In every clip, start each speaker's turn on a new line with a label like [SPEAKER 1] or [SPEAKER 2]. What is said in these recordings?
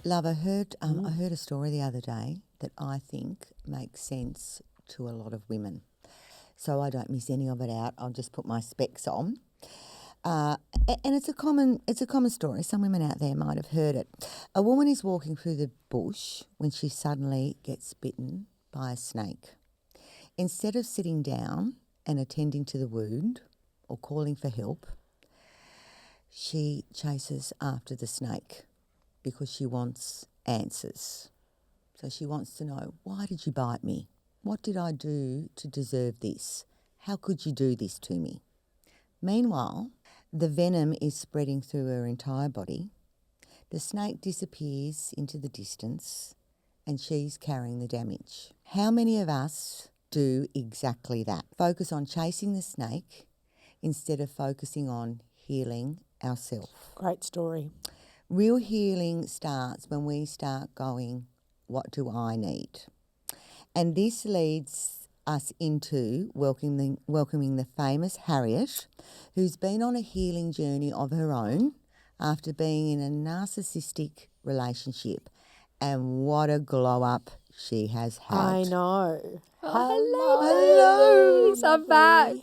[SPEAKER 1] Love, I heard a story the other day that I think makes sense to a lot of women. So I don't miss any of it out. I'll just put my specs on. And it's a common story. Some women out there might have heard it. A woman is walking through the bush when she suddenly gets bitten by a snake. Instead of sitting down and attending to the wound or calling for help, she chases after the snake because she wants answers. So she wants to know, why did you bite me? What did I do to deserve this? How could you do this to me? Meanwhile, the venom is spreading through her entire body. The snake disappears into the distance and she's carrying the damage. How many of us do exactly that? Focus on chasing the snake instead of focusing on healing ourselves.
[SPEAKER 2] Great story.
[SPEAKER 1] Real healing starts when we start going, what do I need? And this leads us into welcoming the famous Harriet, who's been on a healing journey of her own after being in a narcissistic relationship. And what a glow up she has had.
[SPEAKER 2] I know.
[SPEAKER 3] Hello. I'm back.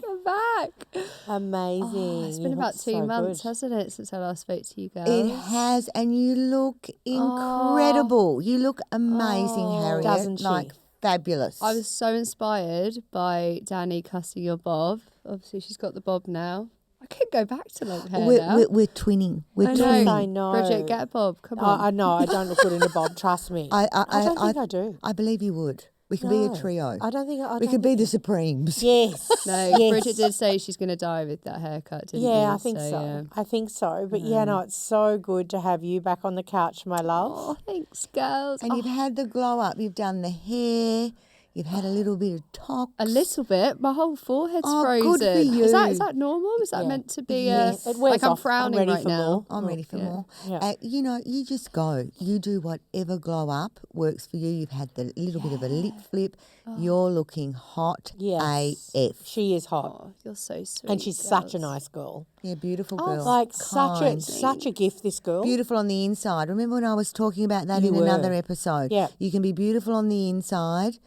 [SPEAKER 2] Amazing.
[SPEAKER 3] Oh, it's been about 2 months, hasn't it, since I last spoke to you girls?
[SPEAKER 1] It has, and you look incredible. You look amazing, Harriet.
[SPEAKER 2] Doesn't she?
[SPEAKER 1] Like fabulous.
[SPEAKER 3] I was so inspired by Danny cutting your bob. Obviously, she's got the bob now. I could go back to long hair now.
[SPEAKER 1] We're twinning. We're
[SPEAKER 3] I know.
[SPEAKER 1] twinning.
[SPEAKER 2] I know.
[SPEAKER 3] Bridgit, get a bob. Come on.
[SPEAKER 2] I know. I don't look good in a bob. Trust me. I don't think I do.
[SPEAKER 1] I believe you would. We could be a trio.
[SPEAKER 2] I don't think
[SPEAKER 1] we could be the Supremes.
[SPEAKER 2] Yes.
[SPEAKER 3] No,
[SPEAKER 2] yes.
[SPEAKER 3] Bridgit did say she's going to die with that haircut, didn't you?
[SPEAKER 2] Yeah, I think so.
[SPEAKER 3] Yeah.
[SPEAKER 2] I think so. But yeah, no, it's so good to have you back on the couch, my love.
[SPEAKER 3] Oh, thanks, girls.
[SPEAKER 1] And you've had the glow up. You've done the hair. You've had a little bit of tox.
[SPEAKER 3] A little bit. My whole forehead's frozen.
[SPEAKER 1] Good for you.
[SPEAKER 3] Is that normal? Is that meant to be
[SPEAKER 2] Yes. It wears
[SPEAKER 3] like I'm
[SPEAKER 2] off.
[SPEAKER 3] frowning
[SPEAKER 2] I'm ready
[SPEAKER 3] right
[SPEAKER 2] for
[SPEAKER 3] now?
[SPEAKER 2] more.
[SPEAKER 1] I'm ready for more.
[SPEAKER 2] Yeah.
[SPEAKER 1] You just go. You do whatever glow up works for you. You've had the little bit of a lip flip. You're looking hot
[SPEAKER 2] Yes.
[SPEAKER 1] AF.
[SPEAKER 2] She is hot.
[SPEAKER 3] Oh, you're so sweet.
[SPEAKER 2] And she's such a nice girl.
[SPEAKER 1] Yeah, beautiful girl.
[SPEAKER 2] Like
[SPEAKER 1] Kind.
[SPEAKER 2] such a gift, this girl.
[SPEAKER 1] Beautiful on the inside. Remember when I was talking about that
[SPEAKER 2] You
[SPEAKER 1] in
[SPEAKER 2] were.
[SPEAKER 1] another episode?
[SPEAKER 2] Yeah.
[SPEAKER 1] You can be beautiful on the inside,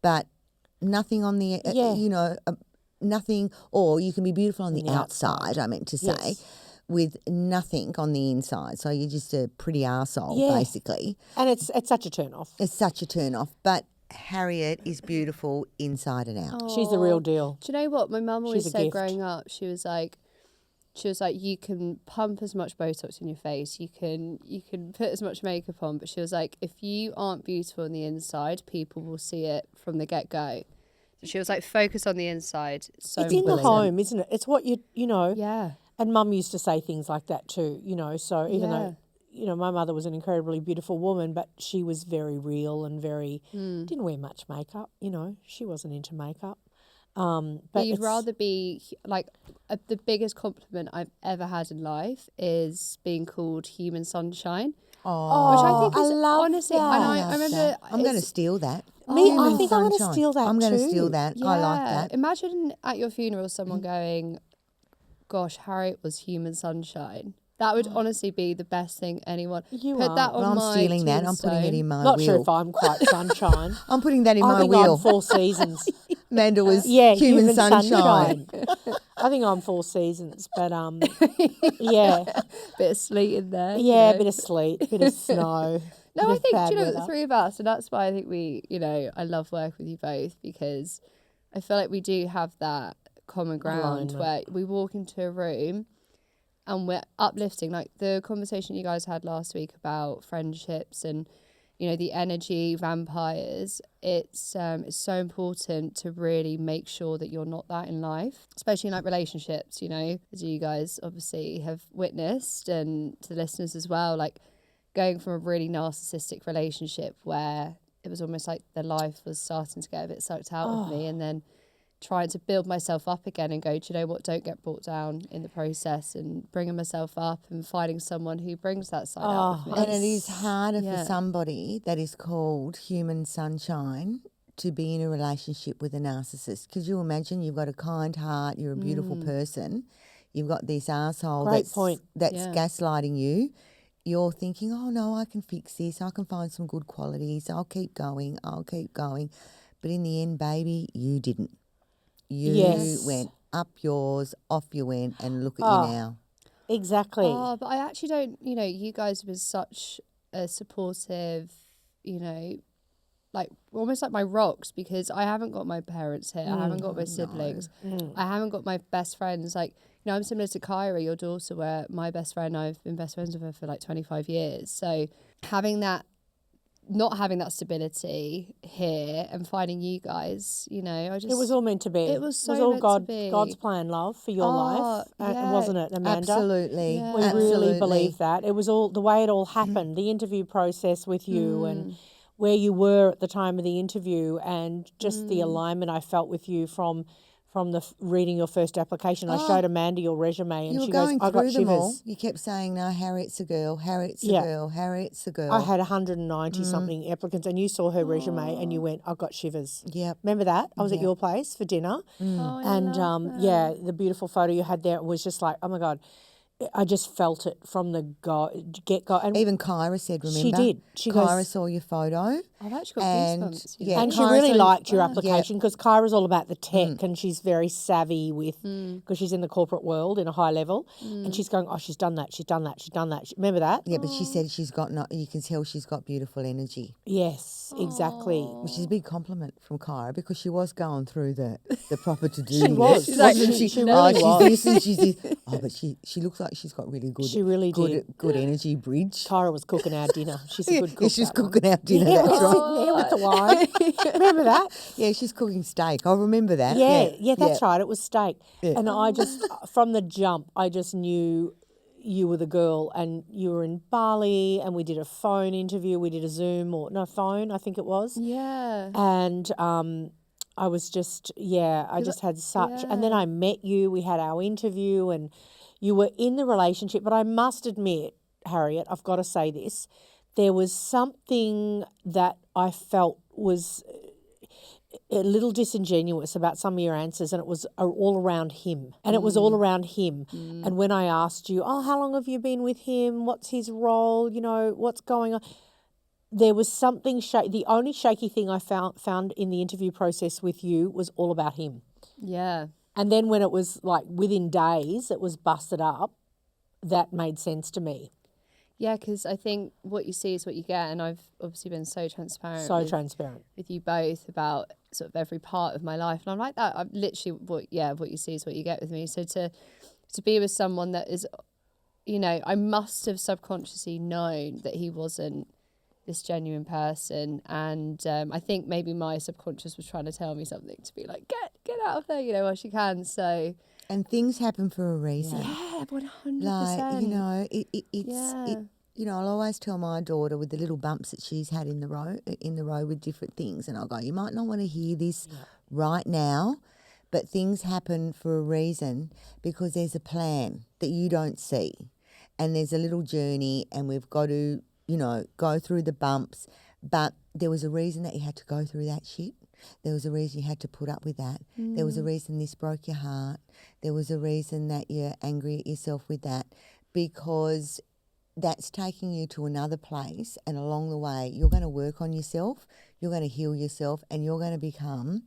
[SPEAKER 1] but nothing on the, nothing, or you can be beautiful on the outside, I meant to say,
[SPEAKER 2] Yes.
[SPEAKER 1] with nothing on the inside. So you're just a pretty arsehole, basically.
[SPEAKER 2] And it's such a turn off.
[SPEAKER 1] It's such a turn off. But Harriet is beautiful inside and out.
[SPEAKER 2] She's the real deal.
[SPEAKER 3] Do you know what my mum always
[SPEAKER 2] She's a
[SPEAKER 3] said
[SPEAKER 2] gift.
[SPEAKER 3] growing up? She was like, you can pump as much Botox in your face, you can put as much makeup on, but she was like, if you aren't beautiful on the inside, people will see it from the get-go. So she was like, focus on the inside. It's so
[SPEAKER 2] It's in the
[SPEAKER 3] important.
[SPEAKER 2] home, isn't it? It's what you know.
[SPEAKER 3] Yeah.
[SPEAKER 2] And Mum used to say things like that too, So even though, my mother was an incredibly beautiful woman, but she was very real and very, didn't wear much makeup, She wasn't into makeup.
[SPEAKER 3] But you'd rather be like the biggest compliment I've ever had in life is being called human sunshine.
[SPEAKER 1] Oh,
[SPEAKER 3] which I think is
[SPEAKER 2] I love
[SPEAKER 3] honestly,
[SPEAKER 2] that.
[SPEAKER 3] and I remember
[SPEAKER 1] I'm going to steal that.
[SPEAKER 2] Me, I
[SPEAKER 1] Human
[SPEAKER 2] think I'm going to
[SPEAKER 1] sunshine.
[SPEAKER 2] steal that
[SPEAKER 1] I'm going to
[SPEAKER 2] too.
[SPEAKER 1] steal that. I like that.
[SPEAKER 3] Imagine at your funeral someone going, gosh, Harriet was human sunshine. That would honestly be the best thing anyone.
[SPEAKER 2] You
[SPEAKER 3] Put
[SPEAKER 2] are.
[SPEAKER 3] that on
[SPEAKER 1] Well, I'm
[SPEAKER 3] my
[SPEAKER 1] stealing that. I'm putting it
[SPEAKER 3] tombstone.
[SPEAKER 1] in my
[SPEAKER 2] Not
[SPEAKER 1] will.
[SPEAKER 2] sure if I'm quite sunshine.
[SPEAKER 1] I'm putting that in
[SPEAKER 2] I
[SPEAKER 1] my
[SPEAKER 2] think
[SPEAKER 1] will.
[SPEAKER 2] I'm 4 seasons.
[SPEAKER 1] Amanda was
[SPEAKER 2] Yeah,
[SPEAKER 1] human sunshine.
[SPEAKER 2] I think I'm 4 seasons, but yeah,
[SPEAKER 3] Bit of sleet in there.
[SPEAKER 2] yeah, a bit of sleet, bit of snow.
[SPEAKER 3] No,
[SPEAKER 2] bit
[SPEAKER 3] I
[SPEAKER 2] of
[SPEAKER 3] think,
[SPEAKER 2] bad
[SPEAKER 3] the
[SPEAKER 2] weather.
[SPEAKER 3] three of us, and that's why I think we, I love working with you both, because I feel like we do have that common ground where we walk into a room and we're uplifting, like the conversation you guys had last week about friendships and, the energy vampires. It's so important to really make sure that you're not that in life, especially in like relationships, as you guys obviously have witnessed, and to the listeners as well, like going from a really narcissistic relationship where it was almost like the life was starting to get a bit sucked out of me, and then trying to build myself up again and go, do you know what, don't get brought down in the process, and bringing myself up and finding someone who brings that side out of me.
[SPEAKER 1] And it is harder for somebody that is called human sunshine to be in a relationship with a narcissist. Because you imagine you've got a kind heart, you're a beautiful person, you've got this asshole that's gaslighting you. You're thinking, oh no, I can fix this. I can find some good qualities. I'll keep going. But in the end, baby, you didn't. You went up yours, off you went, and look at you now.
[SPEAKER 2] Exactly.
[SPEAKER 3] Oh, but I actually don't, you guys were such a supportive, like almost like my rocks, because I haven't got my parents here. I haven't got my siblings. I haven't got my best friends. Like, I'm similar to Kyra, your daughter, where my best friend, I've been best friends with her for like 25 years. So not having that stability here and finding you guys, it
[SPEAKER 2] was all meant to be.
[SPEAKER 3] It was so
[SPEAKER 2] all
[SPEAKER 3] meant to be.
[SPEAKER 2] God's plan, love, for your life, wasn't it, Amanda?
[SPEAKER 1] Absolutely.
[SPEAKER 3] Yeah.
[SPEAKER 2] We really believe that. It was all the way it all happened, the interview process with you and where you were at the time of the interview, and just the alignment I felt with you from the reading your first application. I showed Amanda your resume, and she goes, "I got shivers."
[SPEAKER 1] All. You kept saying, "No, Harriet's a girl. Harriet's a girl. Harriet's a girl."
[SPEAKER 2] I had 190 something applicants, and you saw her resume, and you went, "I got shivers."
[SPEAKER 1] Yep.
[SPEAKER 2] Remember that? I was at your place for dinner, and the beautiful photo you had there was just like, oh my God. I just felt it from the get-go. And
[SPEAKER 1] even Kyra said, remember?
[SPEAKER 2] She did.
[SPEAKER 1] Kyra saw your photo.
[SPEAKER 3] I've actually got goosebumps.
[SPEAKER 2] And she really liked your application, because Kyra's all about the tech and she's very savvy with, because she's in the corporate world in a high level, and she's going, oh, she's done that. Remember that?
[SPEAKER 1] Yeah, but she said she's got, you can tell she's got beautiful energy.
[SPEAKER 2] Yes, exactly.
[SPEAKER 1] Which is a big compliment from Kyra, because she was going through the proper to-do list.
[SPEAKER 2] She was.
[SPEAKER 3] She's like,
[SPEAKER 2] she really was.
[SPEAKER 1] She's this and she's this. Oh, but she looks like she's got really good.
[SPEAKER 2] She really did.
[SPEAKER 1] Good energy, Bridge.
[SPEAKER 2] Kyra was cooking our dinner. She's a good cook.
[SPEAKER 1] She's cooking our dinner.
[SPEAKER 2] Yeah,
[SPEAKER 1] that's
[SPEAKER 2] we're
[SPEAKER 1] right.
[SPEAKER 2] sitting there with the wine. Remember that?
[SPEAKER 1] Yeah, she's cooking steak. I remember that.
[SPEAKER 2] Yeah, that's right. It was steak. Yeah. And I just, from the jump, I just knew you were the girl, and you were in Bali, and we did a phone interview. We did a Zoom phone, I think it was.
[SPEAKER 3] Yeah.
[SPEAKER 2] And I was just, I just had such, and then I met you. We had our interview, and you were in the relationship. But I must admit, Harriet, I've got to say this, there was something that I felt was a little disingenuous about some of your answers, and it was all around him. And it was all around him. And when I asked you, how long have you been with him? What's his role? What's going on? There was something the only shaky thing I found in the interview process with you was all about him.
[SPEAKER 3] Yeah.
[SPEAKER 2] And then when it was like within days, it was busted up, that made sense to me.
[SPEAKER 3] Yeah, because I think what you see is what you get, and I've obviously been so transparent. With you both about sort of every part of my life, and I'm like that. I'm literally what you see is what you get with me. So to be with someone that is, I must have subconsciously known that he wasn't this genuine person, and I think maybe my subconscious was trying to tell me something to be like, get out of there, while she can. So.
[SPEAKER 1] And things happen for a reason.
[SPEAKER 3] Yeah, 100%.
[SPEAKER 1] Like, I'll always tell my daughter with the little bumps that she's had in the road with different things, and I'll go, you might not want to hear this right now, but things happen for a reason, because there's a plan that you don't see, and there's a little journey, and we've got to, go through the bumps, but there was a reason that you had to go through that shit. There was a reason you had to put up with that. There was a reason this broke your heart. There was a reason that you're angry at yourself with that, because that's taking you to another place, and along the way you're going to work on yourself, you're going to heal yourself, and you're going to become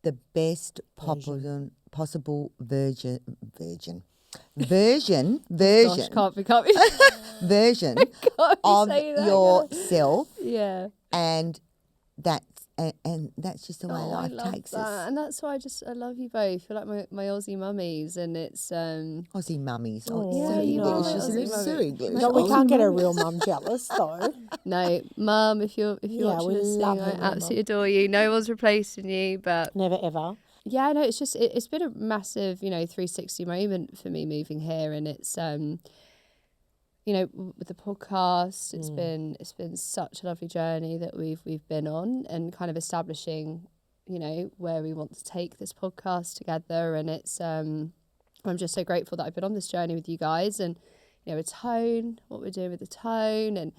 [SPEAKER 1] the best possible version
[SPEAKER 3] Gosh, can't be coming.
[SPEAKER 1] version of yourself.
[SPEAKER 3] Yeah.
[SPEAKER 1] And that's just the way life takes us.
[SPEAKER 3] And that's why I love you both. You're like my Aussie mummies, and it's
[SPEAKER 1] Aussie mummies.
[SPEAKER 3] you are my Aussie mummies.
[SPEAKER 2] No, we can't get a real mum jealous though.
[SPEAKER 3] No, Mum, if you're watching this thing, I absolutely adore you. No one's replacing you, but
[SPEAKER 2] never ever.
[SPEAKER 3] Yeah, no, it's just it's been a massive 360 moment for me moving here, and it's with the podcast, it's been such a lovely journey that we've been on, and kind of establishing, where we want to take this podcast together. And it's I'm just so grateful that I've been on this journey with you guys, and a tone, what we're doing with the tone, and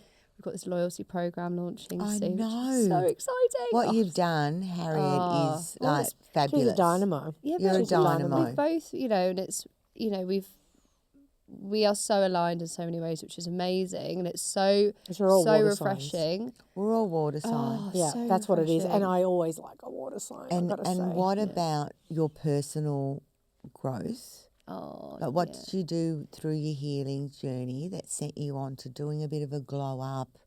[SPEAKER 3] we've got this loyalty program launching
[SPEAKER 1] I
[SPEAKER 3] soon.
[SPEAKER 1] know.
[SPEAKER 3] Which is so exciting.
[SPEAKER 1] What you've done, Harriet, is like fabulous.
[SPEAKER 2] She's a dynamo.
[SPEAKER 3] Yeah,
[SPEAKER 1] You're a
[SPEAKER 3] but
[SPEAKER 1] dynamo.
[SPEAKER 3] we've both, and it's, we are so aligned in so many ways, which is amazing, and it's so refreshing.
[SPEAKER 1] We're all water signs.
[SPEAKER 2] Yeah,
[SPEAKER 3] so
[SPEAKER 2] that's what it is. And
[SPEAKER 3] refreshing.
[SPEAKER 2] I always like a water sign. I've got to say.
[SPEAKER 1] And what about your personal growth?
[SPEAKER 3] Oh,
[SPEAKER 1] Like, what did you do through your healing journey that sent you on to doing a bit of a glow up?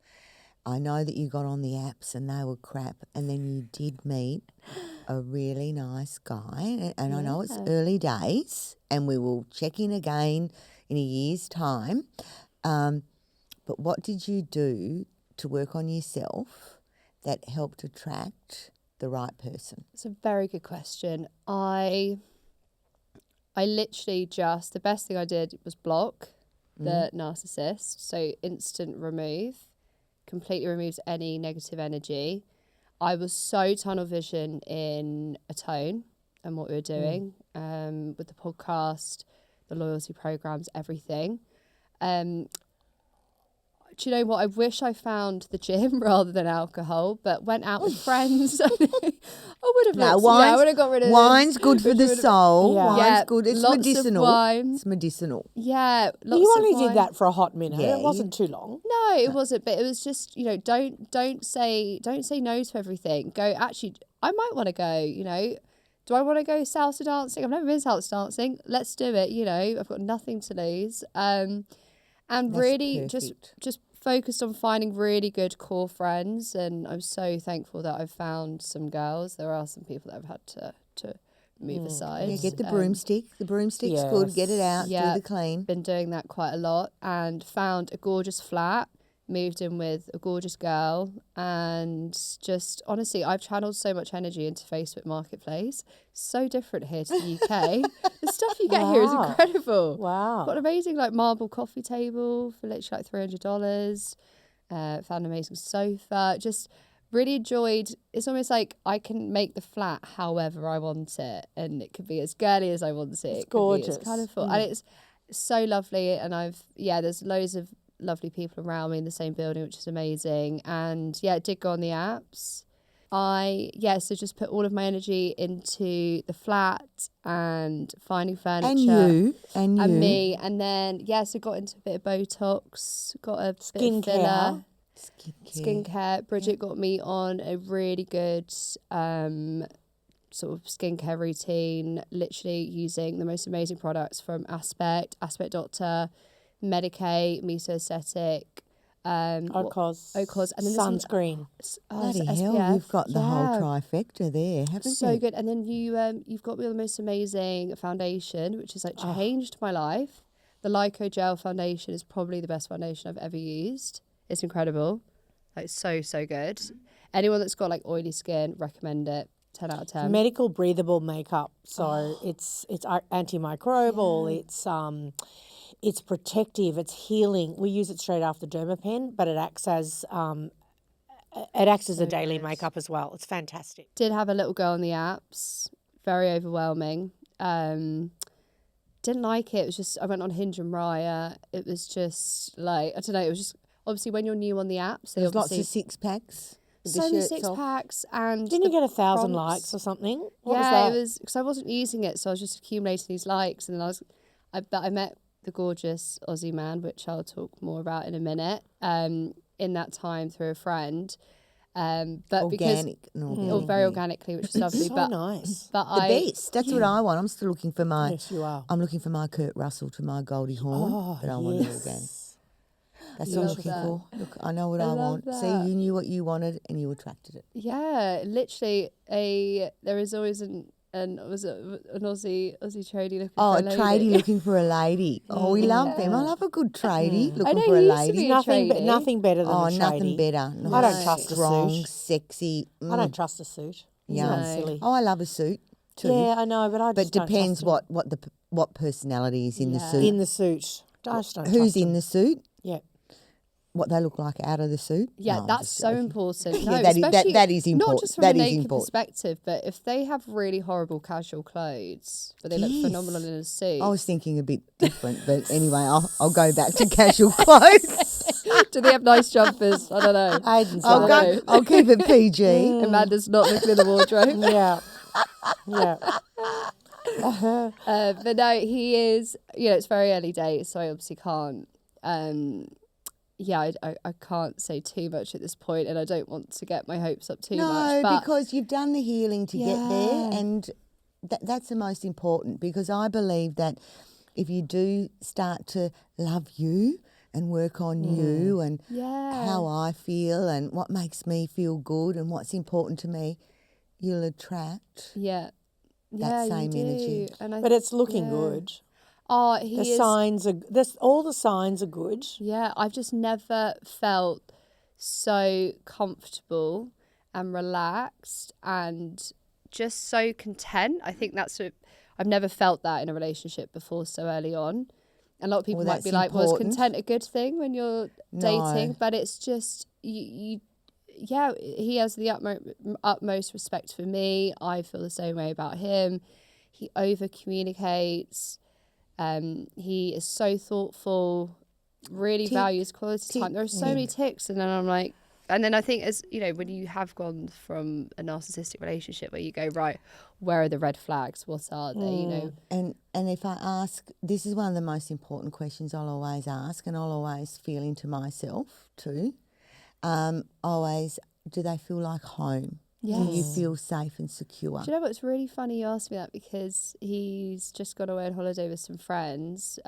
[SPEAKER 1] I know that you got on the apps and they were crap, and then you did meet a really nice guy. And I know it's early days, and we will check in again in a year's time. But what did you do to work on yourself that helped attract the right person?
[SPEAKER 3] It's a very good question. I literally the best thing I did was block the narcissist. So instant remove, completely removes any negative energy. I was so tunnel vision in a tone and what we were doing with the podcast, the loyalty programs, everything. Do you know what? I wish I found the gym rather than alcohol, but went out with friends. I would have I would have got rid of
[SPEAKER 1] wine's good for the soul.
[SPEAKER 2] Yeah.
[SPEAKER 1] Wine's good. It's
[SPEAKER 3] lots
[SPEAKER 1] medicinal.
[SPEAKER 3] Of wine.
[SPEAKER 1] It's medicinal.
[SPEAKER 3] Yeah, lots
[SPEAKER 2] You
[SPEAKER 3] of
[SPEAKER 2] only
[SPEAKER 3] wine.
[SPEAKER 2] did that for a hot minute.
[SPEAKER 1] Yeah,
[SPEAKER 2] it wasn't too long.
[SPEAKER 3] No, it wasn't. But it was just, don't say no to everything. Go. Actually, I might want to go. Do I want to go salsa dancing? I've never been salsa dancing. Let's do it. I've got nothing to lose. And
[SPEAKER 1] That's
[SPEAKER 3] really
[SPEAKER 1] perfect.
[SPEAKER 3] just focused on finding really good core friends, and I'm so thankful that I've found some girls. There are some people that I've had to move aside.
[SPEAKER 1] Yeah, get the broomstick. The broomstick's good. Get it out.
[SPEAKER 3] Yeah.
[SPEAKER 1] Do the clean.
[SPEAKER 3] Been doing that quite a lot, and found a gorgeous flat, moved in with a gorgeous girl, and just honestly, I've channeled so much energy into Facebook Marketplace. So different here to the UK. The stuff you get here is incredible.
[SPEAKER 2] Wow.
[SPEAKER 3] Got an amazing marble coffee table for literally $300. Found an amazing sofa. Just really enjoyed. It's almost like I can make the flat however I want it, and it could be as girly as I want it.
[SPEAKER 2] It's
[SPEAKER 3] it
[SPEAKER 2] gorgeous.
[SPEAKER 3] Could be as colourful, and it's so lovely. And there's loads of lovely people around me in the same building, which is amazing. And it did go on the apps. So just put all of my energy into the flat and finding furniture.
[SPEAKER 1] And
[SPEAKER 3] Me. And then, so got into a bit of Botox, got a bit of filler. Skincare. Bridgit got me on a really good sort of skincare routine, literally using the most amazing products from Aspect Doctor, Medicate, Meso Aesthetic,
[SPEAKER 2] Ocos,
[SPEAKER 3] and then
[SPEAKER 2] sunscreen.
[SPEAKER 1] Bloody hell, you've got the whole trifecta there, haven't you?
[SPEAKER 3] So good. And then you've got me on the most amazing foundation, which has changed my life. The Lyco Gel foundation is probably the best foundation I've ever used. It's incredible. So good. Anyone that's got oily skin, recommend it. 10 out of 10.
[SPEAKER 2] Medical breathable makeup. So it's antimicrobial. It's protective. It's healing. We use it straight after Dermapen, but it acts as a daily makeup as well. It's fantastic.
[SPEAKER 3] Did have a little go on the apps. Very overwhelming. Didn't like it. It was just, I went on Hinge and Raya. It was just I don't know. It was just, obviously when you're new on the apps,
[SPEAKER 1] there's lots of six packs.
[SPEAKER 3] So many six packs, and
[SPEAKER 2] didn't you get 1,000 likes or something? What was
[SPEAKER 3] that?
[SPEAKER 2] It
[SPEAKER 3] was because I wasn't using it, so I was just accumulating these likes, and then I met the gorgeous Aussie man, which I'll talk more about in a minute. In that time through a friend, but very organically, which is lovely.
[SPEAKER 2] So nice.
[SPEAKER 3] But
[SPEAKER 1] the best. That's what I want. I'm still looking for my.
[SPEAKER 2] Yes, you are.
[SPEAKER 1] I'm looking for my Kurt Russell to my Goldie Hawn, but I want it organic. That's what I'm looking for. Look, I know what I want.
[SPEAKER 3] that.
[SPEAKER 1] See, you knew what you wanted and you attracted it.
[SPEAKER 3] Yeah, literally there is always an Aussie tradie looking for a lady.
[SPEAKER 1] A tradie looking for a lady. Oh, we love them. I love a good tradie looking
[SPEAKER 3] know
[SPEAKER 1] for a
[SPEAKER 3] you used to
[SPEAKER 1] lady.
[SPEAKER 3] be a tradie.
[SPEAKER 2] Nothing better than a tradie.
[SPEAKER 1] Nothing better.
[SPEAKER 2] I don't trust
[SPEAKER 1] strong,
[SPEAKER 2] a suit.
[SPEAKER 1] sexy.
[SPEAKER 2] I don't trust a suit.
[SPEAKER 1] Yeah.
[SPEAKER 2] It's silly.
[SPEAKER 1] Oh, I love a suit too.
[SPEAKER 2] Yeah, I know, but I just
[SPEAKER 1] But
[SPEAKER 2] don't
[SPEAKER 1] depends
[SPEAKER 2] trust
[SPEAKER 1] what personality is in the suit.
[SPEAKER 2] in the suit. I just don't
[SPEAKER 1] Who's
[SPEAKER 2] trust
[SPEAKER 1] in
[SPEAKER 2] them.
[SPEAKER 1] the suit?
[SPEAKER 2] Yeah.
[SPEAKER 1] what they look like out of the suit.
[SPEAKER 3] Yeah,
[SPEAKER 1] No, I'm
[SPEAKER 3] that's
[SPEAKER 1] just
[SPEAKER 3] so
[SPEAKER 1] joking.
[SPEAKER 3] important.
[SPEAKER 1] Yeah,
[SPEAKER 3] No,
[SPEAKER 1] that is- that-
[SPEAKER 3] especially
[SPEAKER 1] that is
[SPEAKER 3] Not
[SPEAKER 1] important.
[SPEAKER 3] just from
[SPEAKER 1] That
[SPEAKER 3] a
[SPEAKER 1] is
[SPEAKER 3] naked
[SPEAKER 1] important.
[SPEAKER 3] perspective, but if they have really horrible casual clothes, but they look phenomenal in a suit.
[SPEAKER 1] I was thinking a bit different, but anyway, I'll go back to casual clothes.
[SPEAKER 3] Do they have nice jumpers? I don't know.
[SPEAKER 2] Aiden's
[SPEAKER 1] I'll
[SPEAKER 2] like,
[SPEAKER 1] I'll keep it PG.
[SPEAKER 3] Amanda's not looking in the wardrobe.
[SPEAKER 2] yeah, yeah.
[SPEAKER 3] But no, he is, it's very early days, so I obviously can't, I can't say too much at this point, and I don't want to get my hopes up too much.
[SPEAKER 1] No,
[SPEAKER 3] But
[SPEAKER 1] because you've done the healing to get there, and that's the most important, because I believe that if you do start to love you and work on you and how I feel and what makes me feel good and what's important to me, you'll attract that same energy.
[SPEAKER 3] And
[SPEAKER 2] But it's looking good.
[SPEAKER 3] Oh,
[SPEAKER 2] Signs are. All the signs are good.
[SPEAKER 3] Yeah, I've just never felt so comfortable and relaxed and just so content. I think I've never felt that in a relationship before so early on. A lot of people might be like, "Was content a good thing when you're dating?" But it's just he has the utmost respect for me. I feel the same way about him. He over communicates. He is so thoughtful, really values quality time. There are so many ticks, and then I'm like, and then I think when you have gone from a narcissistic relationship where you go, right, where are the red flags? What are they?
[SPEAKER 1] And if I ask, this is one of the most important questions I'll always ask, and I'll always feel into myself too. Always, do they feel like home?
[SPEAKER 3] Yes.
[SPEAKER 1] Do you feel safe and secure?
[SPEAKER 3] Do you know what's really funny you asked me that, because he's just gone away on holiday with some friends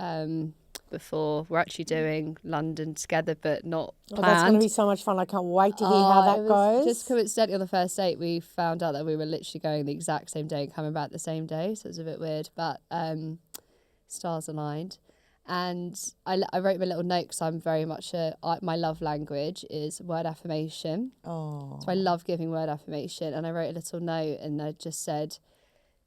[SPEAKER 3] before. We're actually doing London together, but not planned.
[SPEAKER 2] That's going to be so much fun. I can't wait to hear how that goes.
[SPEAKER 3] Just coincidentally on the first date, we found out that we were literally going the exact same day and coming back the same day, so it was a bit weird, but stars aligned. And I wrote my little note, because I'm very much my love language is word affirmation.
[SPEAKER 1] Oh.
[SPEAKER 3] So I love giving word affirmation. And I wrote a little note, and I just said,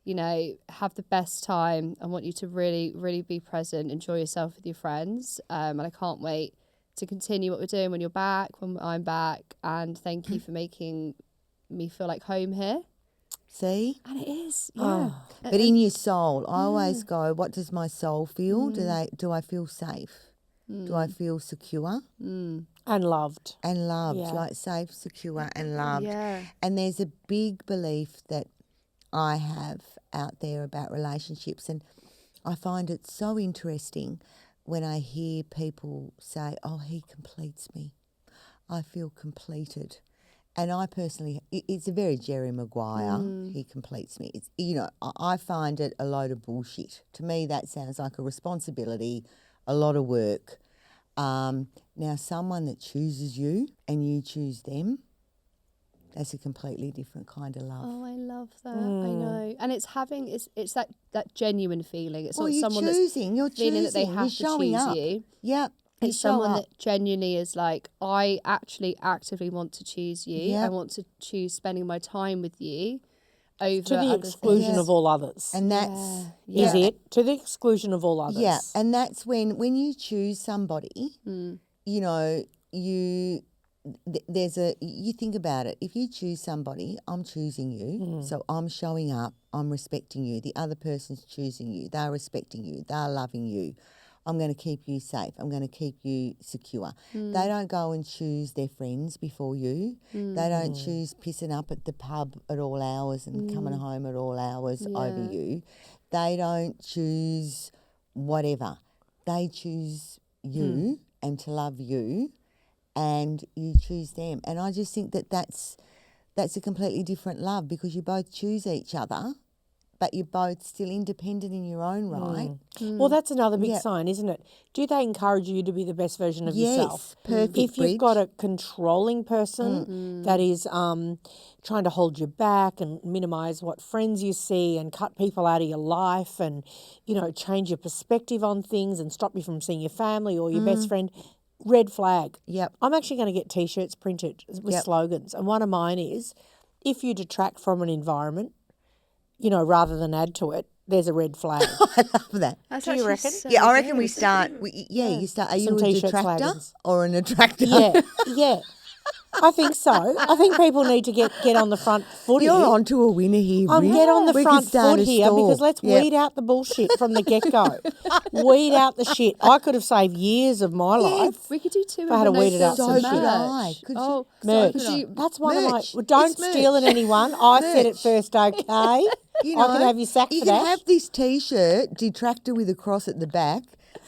[SPEAKER 3] have the best time. I want you to really, really be present. Enjoy yourself with your friends. And I can't wait to continue what we're doing when you're back, when I'm back. And thank you for making me feel like home here.
[SPEAKER 1] See?
[SPEAKER 3] And it is, yeah.
[SPEAKER 1] But in your soul, I always go, what does my soul feel? Do I feel safe? Do I feel secure?
[SPEAKER 2] And loved.
[SPEAKER 1] And loved, like safe, secure and loved.
[SPEAKER 3] Yeah.
[SPEAKER 1] And there's a big belief that I have out there about relationships, and I find it so interesting when I hear people say, oh, he completes me. I feel completed. And I personally, it's a very Jerry Maguire, he completes me. It's, I find it a load of bullshit. To me, that sounds like a responsibility, a lot of work. Now, someone that chooses you and you choose them, that's a completely different kind of love.
[SPEAKER 3] Oh, I love that. I know. And it's that genuine feeling. It's not
[SPEAKER 1] you're
[SPEAKER 3] someone
[SPEAKER 1] choosing,
[SPEAKER 3] that's feeling that they have to choose
[SPEAKER 1] up.
[SPEAKER 3] you.
[SPEAKER 1] Yep.
[SPEAKER 3] It's someone that genuinely is like, I actually actively want to choose you.
[SPEAKER 1] Yep.
[SPEAKER 3] I want to choose spending my time with you over
[SPEAKER 2] To the exclusion of all others.
[SPEAKER 1] And that's...
[SPEAKER 2] Is it? To the exclusion of all others.
[SPEAKER 1] Yeah, and that's when you choose somebody, you think about it. If you choose somebody, I'm choosing you, so I'm showing up, I'm respecting you. The other person's choosing you, they're respecting you, they're loving you. I'm going to keep you safe. I'm going to keep you secure. They don't go and choose their friends before you. They don't choose pissing up at the pub at all hours and coming home at all hours over you. They don't choose whatever. They choose you and to love you, and you choose them. And I just think that's a completely different love, because you both choose each other, but you're both still independent in your own right.
[SPEAKER 2] Well, that's another big sign, isn't it? Do they encourage you to be the best version of yourself?
[SPEAKER 1] Yes, perfect.
[SPEAKER 2] If you've got a controlling person that is trying to hold you back and minimise what friends you see and cut people out of your life and, change your perspective on things and stop you from seeing your family or your best friend, red flag.
[SPEAKER 1] Yep.
[SPEAKER 2] I'm actually going to get T-shirts printed with slogans, and one of mine is, if you detract from an environment, rather than add to it, there's a red flag.
[SPEAKER 1] I love that.
[SPEAKER 3] That's
[SPEAKER 2] Do you
[SPEAKER 3] actually
[SPEAKER 2] reckon?
[SPEAKER 3] so
[SPEAKER 1] Yeah, I reckon we
[SPEAKER 3] good.
[SPEAKER 1] start. You start. Are you
[SPEAKER 2] Some
[SPEAKER 1] a
[SPEAKER 2] T-shirt
[SPEAKER 1] detractor
[SPEAKER 2] slogans.
[SPEAKER 1] or an attractor?
[SPEAKER 2] Yeah, yeah. I think so. I think people need to get on the front foot
[SPEAKER 1] You're
[SPEAKER 2] here.
[SPEAKER 1] onto a winner here, Bridget.
[SPEAKER 2] Get on the
[SPEAKER 1] We could
[SPEAKER 2] front
[SPEAKER 1] start
[SPEAKER 2] foot
[SPEAKER 1] a
[SPEAKER 2] here
[SPEAKER 1] store.
[SPEAKER 2] because let's
[SPEAKER 1] Yep.
[SPEAKER 2] weed out the bullshit from the get-go. Weed out the shit. I could have saved years of my life.
[SPEAKER 3] We could do two
[SPEAKER 2] I had
[SPEAKER 3] of
[SPEAKER 2] to weed it out
[SPEAKER 3] no
[SPEAKER 2] some
[SPEAKER 3] filter
[SPEAKER 2] shit.
[SPEAKER 1] So could
[SPEAKER 3] merch.
[SPEAKER 1] I. Could you-
[SPEAKER 3] Oh,
[SPEAKER 2] Merch.
[SPEAKER 3] could you-
[SPEAKER 2] That's one of my...
[SPEAKER 1] Merch.
[SPEAKER 2] Well, don't
[SPEAKER 1] It's
[SPEAKER 2] steal it,
[SPEAKER 1] merch.
[SPEAKER 2] anyone. I said it
[SPEAKER 1] Merch.
[SPEAKER 2] first, okay?
[SPEAKER 1] You
[SPEAKER 2] I can have you sacked
[SPEAKER 1] you
[SPEAKER 2] for
[SPEAKER 1] can
[SPEAKER 2] that.
[SPEAKER 1] have this T-shirt, detractor with a cross at the back,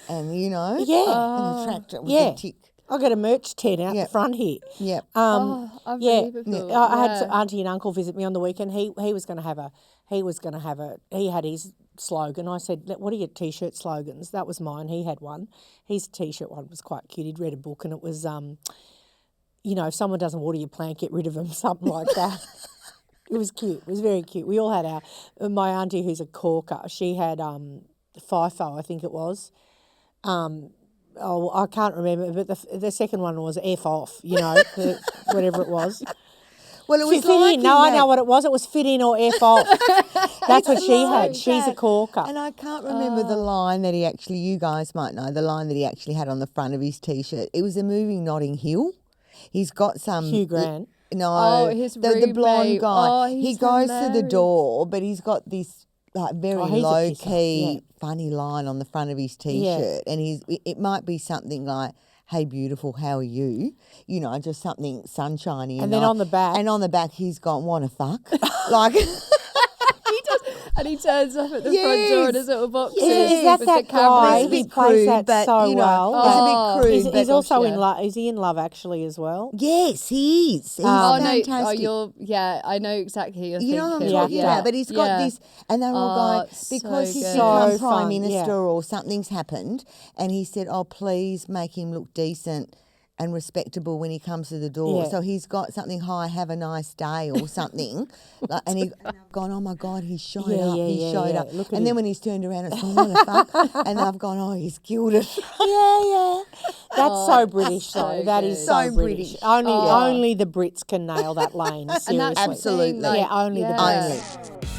[SPEAKER 1] and
[SPEAKER 2] Yeah.
[SPEAKER 1] an attractor with
[SPEAKER 2] Yeah.
[SPEAKER 1] a tick.
[SPEAKER 2] I got a merch tent out
[SPEAKER 1] Yep.
[SPEAKER 2] the front here.
[SPEAKER 1] Yep.
[SPEAKER 3] Oh,
[SPEAKER 2] Yeah,
[SPEAKER 3] unbelievable.
[SPEAKER 2] I had
[SPEAKER 3] Yeah.
[SPEAKER 2] auntie and uncle visit me on the weekend. He was going to have he had his slogan. I said, what are your T-shirt slogans? That was mine. He had one. His T-shirt one was quite cute. He'd read a book and it was, if someone doesn't water your plant, get rid of them, something like that. It was cute. It was very cute. We all had my auntie who's a corker, she had FIFO, I think it was. I can't remember, but the second one was F off, whatever it was.
[SPEAKER 1] Well, it was
[SPEAKER 2] Fit
[SPEAKER 1] like
[SPEAKER 2] in. No, I
[SPEAKER 1] that-
[SPEAKER 2] know what it was. It was fit in or F off. That's what she had. She's a
[SPEAKER 1] that.
[SPEAKER 2] corker.
[SPEAKER 1] And I can't remember the line that you guys might know, the line that he actually had on the front of his T-shirt. It was a movie Notting Hill. He's got some...
[SPEAKER 2] Hugh Grant.
[SPEAKER 1] No,
[SPEAKER 3] Oh, his
[SPEAKER 1] the blonde
[SPEAKER 3] roommate.
[SPEAKER 1] guy.
[SPEAKER 3] Oh,
[SPEAKER 1] he
[SPEAKER 3] he's
[SPEAKER 1] goes to the
[SPEAKER 3] hilarious.
[SPEAKER 1] door, but he's got this very
[SPEAKER 2] he's a
[SPEAKER 1] low
[SPEAKER 2] pisser,
[SPEAKER 1] key,
[SPEAKER 2] yeah.
[SPEAKER 1] funny line on the front of his T-shirt, and it might be something like, "Hey, beautiful, how are you?" Just something sunshiny.
[SPEAKER 2] And then on the back-
[SPEAKER 1] and on the back, he's got "Wanna fuck?" like.
[SPEAKER 3] And he turns up at the front door in his little boxes
[SPEAKER 2] Is that
[SPEAKER 3] with
[SPEAKER 2] that
[SPEAKER 3] the
[SPEAKER 2] guy?
[SPEAKER 3] cameras.
[SPEAKER 1] It's a
[SPEAKER 2] He
[SPEAKER 1] bit
[SPEAKER 2] plays
[SPEAKER 1] crude,
[SPEAKER 2] that
[SPEAKER 1] but,
[SPEAKER 2] so well.
[SPEAKER 1] It's a bit crude.
[SPEAKER 2] He's,
[SPEAKER 1] but
[SPEAKER 2] he's also
[SPEAKER 3] yeah.
[SPEAKER 2] in love. Is he in Love Actually as well?
[SPEAKER 1] Yes, he is. He's
[SPEAKER 3] Oh no!
[SPEAKER 1] fantastic.
[SPEAKER 3] I know exactly who you're
[SPEAKER 1] You know what I'm
[SPEAKER 3] thinking.
[SPEAKER 1] talking
[SPEAKER 2] Yeah.
[SPEAKER 1] about, but he's got
[SPEAKER 3] Yeah.
[SPEAKER 1] this, and they're all
[SPEAKER 3] Oh,
[SPEAKER 1] going, because
[SPEAKER 3] so
[SPEAKER 1] he's
[SPEAKER 3] good.
[SPEAKER 1] become
[SPEAKER 2] So
[SPEAKER 1] Prime
[SPEAKER 2] fun,
[SPEAKER 1] Minister
[SPEAKER 2] yeah.
[SPEAKER 1] or something's happened, and he said, "Oh, please make him look decent and respectable when he comes to the door."
[SPEAKER 2] Yeah.
[SPEAKER 1] So he's got something, "Hi, have a nice day," or something, and I've gone, "Oh my God, he showed
[SPEAKER 2] Yeah,
[SPEAKER 1] up,
[SPEAKER 2] yeah,
[SPEAKER 1] he
[SPEAKER 2] yeah,
[SPEAKER 1] showed
[SPEAKER 2] yeah.
[SPEAKER 1] up,"
[SPEAKER 2] Look at
[SPEAKER 1] and then
[SPEAKER 2] him.
[SPEAKER 1] when he's turned around, it's gone, "What the fuck?" and I've gone, "Oh, he's killed it."
[SPEAKER 2] Yeah. That's so British,
[SPEAKER 3] so
[SPEAKER 2] though. That is
[SPEAKER 3] good.
[SPEAKER 2] so
[SPEAKER 1] So
[SPEAKER 2] British.
[SPEAKER 1] British.
[SPEAKER 2] Only the Brits can nail that lane. Seriously.
[SPEAKER 3] And that's the thing,
[SPEAKER 1] Absolutely.
[SPEAKER 3] like,
[SPEAKER 2] Yeah, only the
[SPEAKER 3] yeah.
[SPEAKER 2] Brits.
[SPEAKER 1] Only.